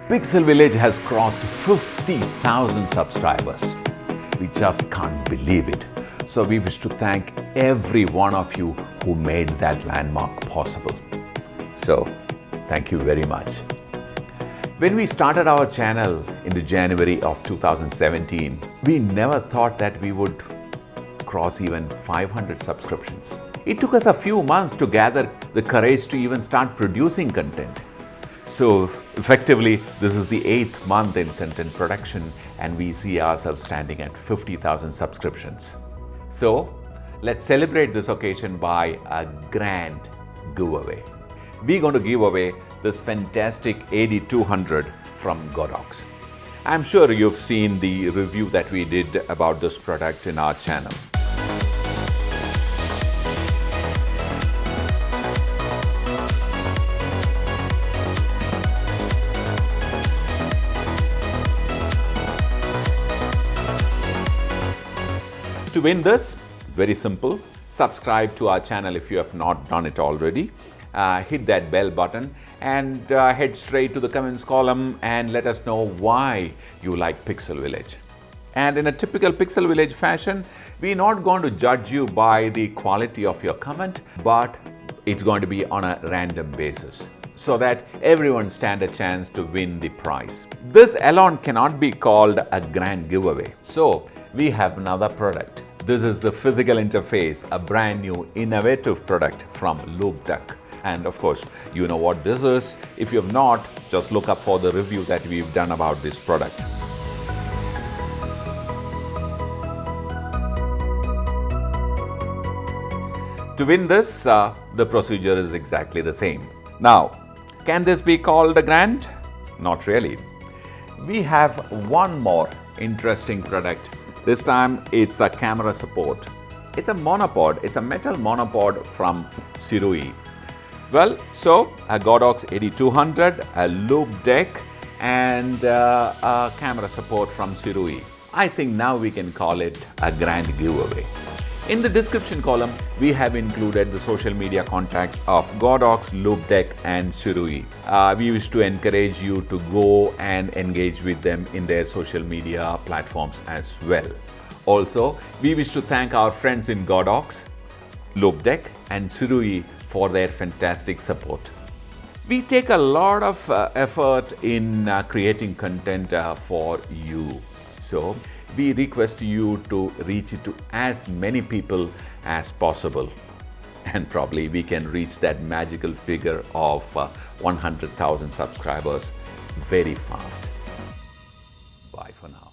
Pixel Village has crossed 50,000 subscribers. We just can't believe it. So we wish to thank every one of you who made that landmark possible. So thank you very much. When we started our channel in the January of 2017, we never thought that we would cross even 500 subscriptions. It took us a few months to gather the courage to even start producing content. So effectively, this is the 8th month in content production and we see ourselves standing at 50,000 subscriptions. So let's celebrate this occasion by a grand giveaway. We're going to give away this fantastic AD200 from Godox. I'm sure you've seen the review that we did about this product in our channel. To win this, very simple, subscribe to our channel if you have not done it already. Hit that bell button and head straight to the comments column and let us know why you like Pixel Village. And in a typical Pixel Village fashion, we're not going to judge you by the quality of your comment, but it's going to be on a random basis so that everyone stand a chance to win the prize. This alone cannot be called a grand giveaway. So we have another product. This is the physical interface, a brand new innovative product from LoupDeck. And of course, you know what this is. If you have not, just look up for the review that we've done about this product. To win this, the procedure is exactly the same. Now, can this be called a grand? Not really. We have one more interesting product. This time it's a camera support. It's a monopod, it's a metal monopod from Sirui. Well, so a Godox AD200, a LoupDeck and a camera support from Sirui. I think now we can call it a grand giveaway. In the description column, we have included the social media contacts of Godox, LoupDeck and Sirui. We wish to encourage you to go and engage with them in their social media platforms as well. Also, we wish to thank our friends in Godox, LoupDeck and Sirui for their fantastic support. We take a lot of effort in creating content for you. So, we request you to reach it to as many people as possible. And probably we can reach that magical figure of 100,000 subscribers very fast. Bye for now.